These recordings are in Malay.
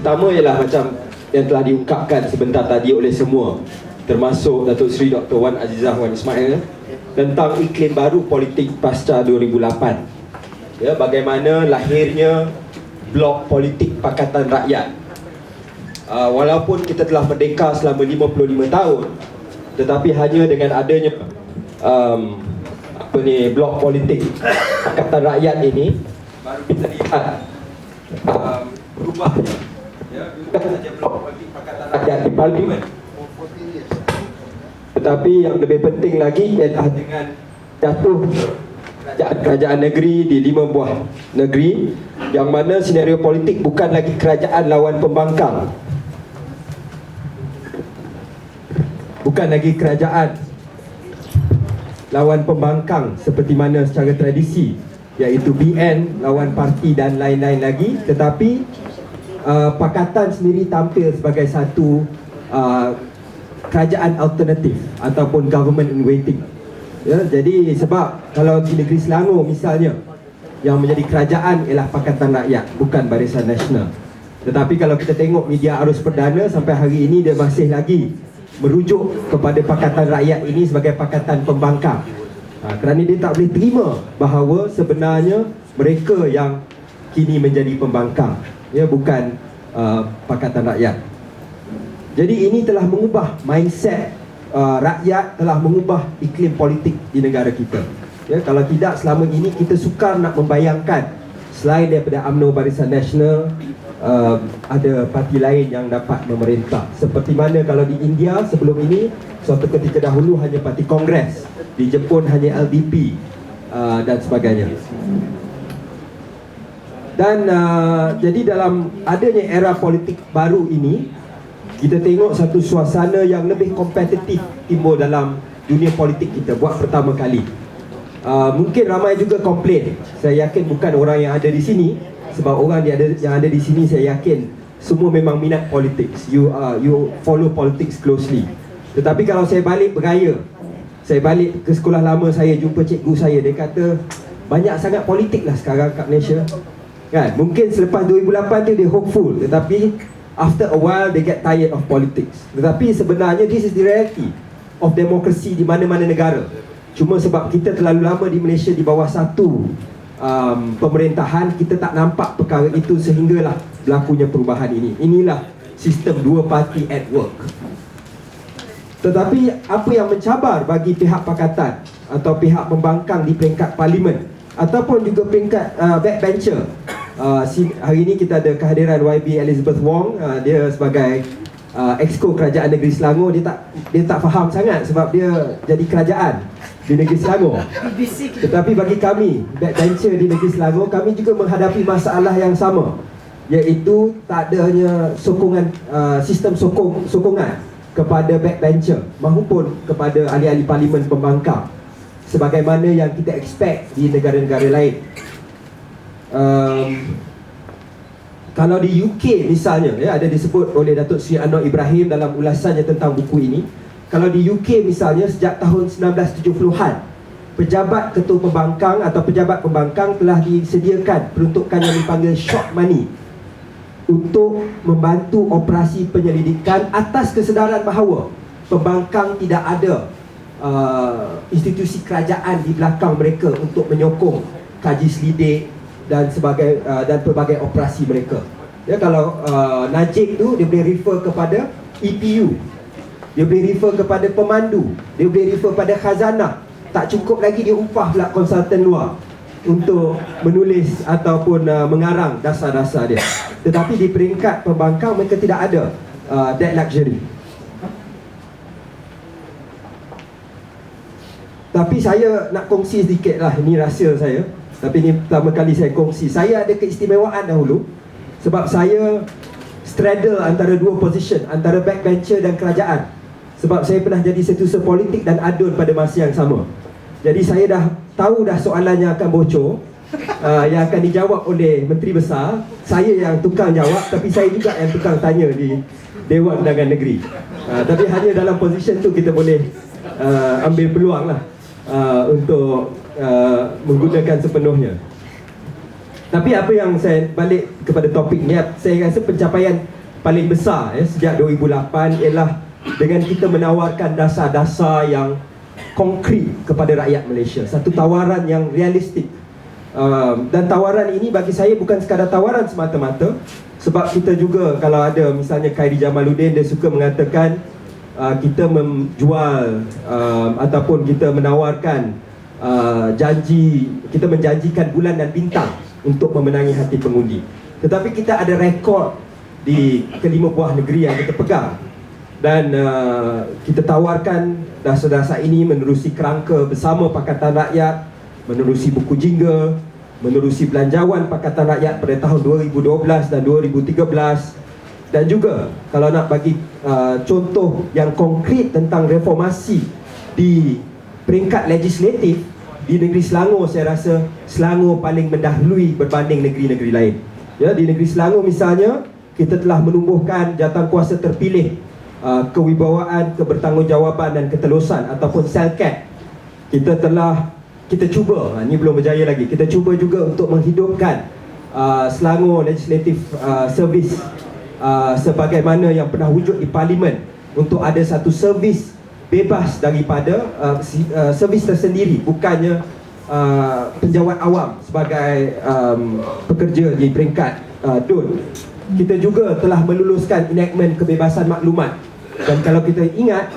pertama ialah macam yang telah diungkapkan sebentar tadi oleh semua, termasuk Datuk Seri Dr. Wan Azizah Wan Ismail, tentang iklim baru politik pasca 2008. Ya, bagaimana lahirnya blok politik Pakatan Rakyat. Walaupun kita telah merdeka selama 55 tahun, tetapi hanya dengan adanya blok politik Pakatan Rakyat ini baru kita lihat berubahnya, ya, bukan saja blok politik Pakatan Rakyat di Parlimen, tetapi yang lebih penting lagi ialah dengan jatuh kerajaan negeri di 5 buah negeri, yang mana senario politik bukan lagi kerajaan lawan pembangkang, bukan lagi kerajaan lawan pembangkang seperti mana secara tradisi, iaitu BN lawan parti dan lain-lain lagi, tetapi Pakatan sendiri tampil sebagai satu kerajaan alternatif ataupun government in waiting. Ya, jadi sebab kalau di negeri Selangor misalnya, yang menjadi kerajaan ialah Pakatan Rakyat, bukan Barisan Nasional. Tetapi kalau kita tengok media arus perdana sampai hari ini, dia masih lagi merujuk kepada Pakatan Rakyat ini sebagai pakatan pembangkang, kerana dia tak boleh terima bahawa sebenarnya mereka yang kini menjadi pembangkang, ya, bukan Pakatan Rakyat. Jadi ini telah mengubah mindset rakyat, telah mengubah iklim politik di negara kita. Ya, kalau tidak, selama ini kita sukar nak membayangkan selain daripada UMNO Barisan Nasional, ada parti lain yang dapat memerintah. Seperti mana kalau di India sebelum ini, suatu ketika dahulu hanya parti Kongres, di Jepun hanya LDP, dan sebagainya. Dan jadi dalam adanya era politik baru ini, kita tengok satu suasana yang lebih kompetitif timbul dalam dunia politik kita buat pertama kali. Mungkin ramai juga komplain. Saya yakin bukan orang yang ada di sini, sebab orang yang ada di sini saya yakin semua memang minat politik. You follow politics closely. Tetapi kalau saya balik beraya, saya balik ke sekolah lama saya, jumpa cikgu saya, dia kata banyak sangat politik lah sekarang kat Malaysia, kan? Mungkin selepas 2008 tu dia hopeful, tetapi after a while they get tired of politics. Tetapi sebenarnya this is the reality of democracy di mana-mana negara. Cuma sebab kita terlalu lama di Malaysia di bawah satu pemerintahan, kita tak nampak perkara itu sehinggalah berlakunya perubahan ini. Inilah sistem dua parti at work. Tetapi apa yang mencabar bagi pihak pakatan atau pihak pembangkang di peringkat parlimen ataupun juga peringkat backbencher, hari ini kita ada kehadiran YB Elizabeth Wong. Dia sebagai exco kerajaan negeri Selangor, dia tak faham sangat sebab dia jadi kerajaan di negeri Selangor. Tetapi bagi kami backbencher di negeri Selangor, kami juga menghadapi masalah yang sama, iaitu tak adanya sokongan, sistem sokongan kepada backbencher maupun kepada ahli-ahli parlimen pembangkang sebagaimana yang kita expect di negara-negara lain. Kalau di UK misalnya, ya, ada disebut oleh Datuk Seri Anwar Ibrahim dalam ulasannya tentang buku ini. Kalau di UK misalnya, sejak tahun 1970-an, pejabat ketua pembangkang atau pejabat pembangkang telah disediakan peruntukan yang dipanggil short money untuk membantu operasi penyelidikan atas kesedaran bahawa pembangkang tidak ada institusi kerajaan di belakang mereka untuk menyokong kaji selidik dan pelbagai operasi mereka. Ya, kalau Najib tu, dia boleh refer kepada EPU, dia boleh refer kepada pemandu, dia boleh refer pada khazanah. Tak cukup lagi dia upah pula konsultan luar untuk menulis ataupun mengarang dasar-dasar dia. Tetapi di peringkat pembangkang mereka tidak ada that luxury. Tapi saya nak kongsi sedikit lah, ini rahsia saya. Tapi ini pertama kali saya kongsi. Saya ada keistimewaan dahulu sebab saya straddle antara dua position, antara backbencher dan kerajaan. Sebab saya pernah jadi setiausaha politik dan adun pada masa yang sama. Jadi saya dah tahu dah soalan yang akan bocor, yang akan dijawab oleh Menteri Besar. Saya yang tukang jawab, tapi saya juga yang tukang tanya di Dewan Undangan Negeri. Tapi hanya dalam position tu kita boleh ambil peluang lah untuk menggunakan sepenuhnya. Tapi apa yang saya balik kepada topik ni, saya rasa pencapaian paling besar sejak 2008 ialah dengan kita menawarkan dasar-dasar yang konkret kepada rakyat Malaysia. Satu tawaran yang realistik. Dan tawaran ini bagi saya bukan sekadar tawaran semata-mata, sebab kita juga, kalau ada misalnya Khairi Jamaluddin, dia suka mengatakan kita menjual ataupun kita menawarkan janji, kita menjanjikan bulan dan bintang untuk memenangi hati pengundi. Tetapi kita ada rekod di kelima buah negeri yang kita pegang, dan kita tawarkan dasar-dasar ini menerusi kerangka bersama Pakatan Rakyat, menerusi buku jingga, menerusi belanjawan Pakatan Rakyat pada tahun 2012 dan 2013. Dan juga kalau nak bagi contoh yang konkret tentang reformasi di peringkat legislatif di negeri Selangor, saya rasa Selangor paling mendahului berbanding negeri-negeri lain. Ya, di negeri Selangor misalnya, kita telah menumbuhkan jawatankuasa terpilih, kewibawaan, kebertanggungjawaban dan ketelusan ataupun SELCAT. Kita cuba, ini belum berjaya lagi, kita cuba juga untuk menghidupkan Selangor Legislative Service sebagaimana yang pernah wujud di Parlimen, untuk ada satu servis bebas daripada servis tersendiri, bukannya penjawat awam sebagai pekerja di peringkat DUN. Kita juga telah meluluskan enactment kebebasan maklumat, dan kalau kita ingat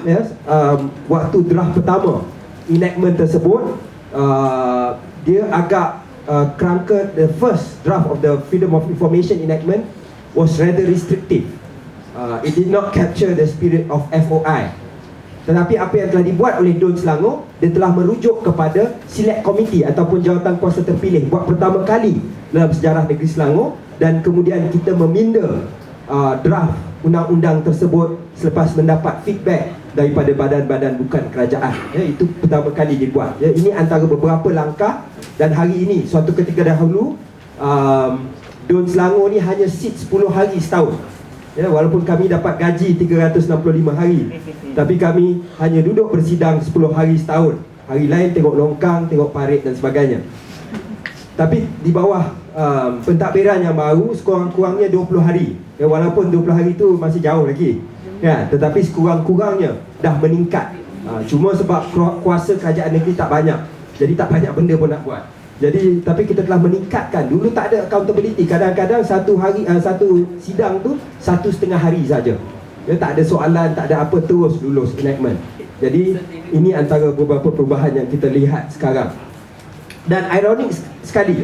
waktu draft pertama enactment tersebut, dia agak kerangka, the first draft of the Freedom of Information enactment was rather restrictive. It did not capture the spirit of FOI. Tetapi apa yang telah dibuat oleh DUN Selangor, dia telah merujuk kepada Select Committee ataupun jawatankuasa terpilih buat pertama kali dalam sejarah negeri Selangor, dan kemudian kita meminda draft undang-undang tersebut selepas mendapat feedback daripada badan-badan bukan kerajaan. Itu pertama kali dibuat. Ini antara beberapa langkah, dan hari ini, suatu ketika dahulu, DUN Selangor ni hanya sit 10 hari setahun. Walaupun kami dapat gaji 365 hari, tapi kami hanya duduk bersidang 10 hari setahun. Hari lain tengok longkang, tengok parit dan sebagainya. Tapi di bawah pentadbiran yang baru, sekurang-kurangnya 20 hari. Walaupun 20 hari itu masih jauh lagi, tetapi sekurang-kurangnya dah meningkat. Cuma sebab kuasa kerajaan negeri tak banyak, jadi tak banyak benda pun nak buat. Jadi, tapi kita telah meningkatkan. Dulu tak ada accountability. Kadang-kadang satu sidang tu 1,5 hari saja. Tak ada soalan, tak ada apa, terus lulus enactment. Jadi ini antara beberapa perubahan yang kita lihat sekarang. Dan ironik sekali,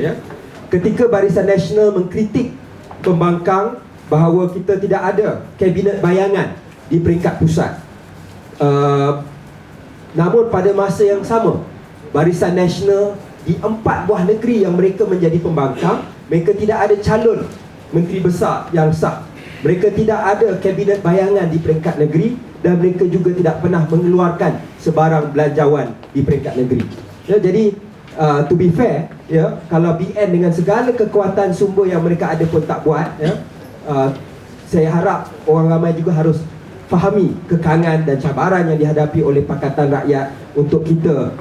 ketika Barisan Nasional mengkritik pembangkang bahawa kita tidak ada kabinet bayangan di peringkat pusat, namun pada masa yang sama, Barisan Nasional di 4 buah negeri yang mereka menjadi pembangkang, mereka tidak ada calon menteri besar yang sah. Mereka tidak ada kabinet bayangan di peringkat negeri, dan mereka juga tidak pernah mengeluarkan sebarang belanjawan di peringkat negeri. Jadi to be fair, kalau BN dengan segala kekuatan sumber yang mereka ada pun tak buat, saya harap orang ramai juga harus fahami kekangan dan cabaran yang dihadapi oleh Pakatan Rakyat untuk kita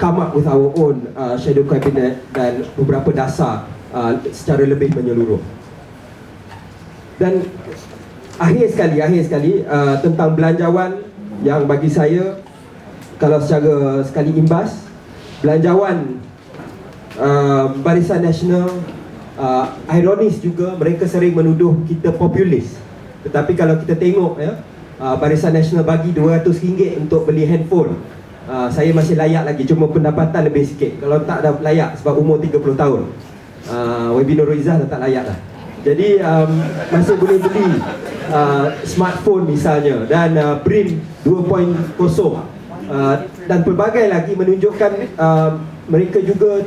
come up with our own shadow cabinet dan beberapa dasar secara lebih menyeluruh. Dan akhir sekali tentang belanjawan, yang bagi saya, kalau secara sekali imbas, belanjawan Barisan Nasional, ironis juga, mereka sering menuduh kita populis. Tetapi kalau kita tengok, Barisan Nasional bagi RM200 untuk beli handphone, saya masih layak lagi, cuma pendapatan lebih sikit. Kalau tak dah layak sebab umur 30 tahun. YB Nurul Izzah dah tak layak lah. Jadi masih boleh beli smartphone misalnya, dan BRIM 2.0, dan pelbagai lagi menunjukkan mereka juga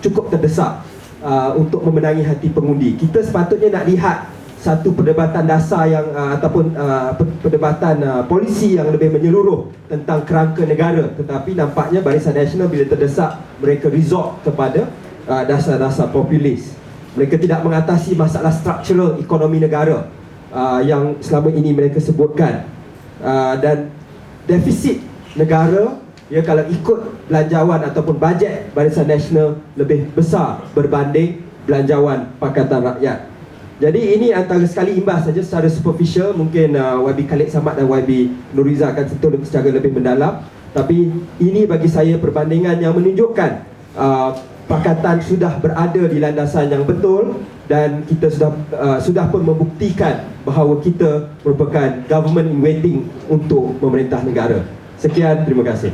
cukup terdesak untuk memenangi hati pengundi. Kita sepatutnya nak lihat satu perdebatan dasar yang ataupun perdebatan polisi yang lebih menyeluruh tentang kerangka negara, tetapi nampaknya Barisan Nasional bila terdesak, mereka resort kepada dasar-dasar populis. Mereka tidak mengatasi masalah struktural ekonomi negara yang selama ini mereka sebutkan, dan defisit negara, kalau ikut belanjawan ataupun bajet Barisan Nasional lebih besar berbanding belanjawan Pakatan Rakyat. Jadi ini antara sekali imbas saja secara superficial. Mungkin YB Khalid Samad dan YB Nuriza akan sentuh secara lebih mendalam. Tapi ini bagi saya perbandingan yang menunjukkan Pakatan sudah berada di landasan yang betul, dan kita sudah pun membuktikan bahawa kita merupakan government in waiting untuk memerintah negara. Sekian, terima kasih.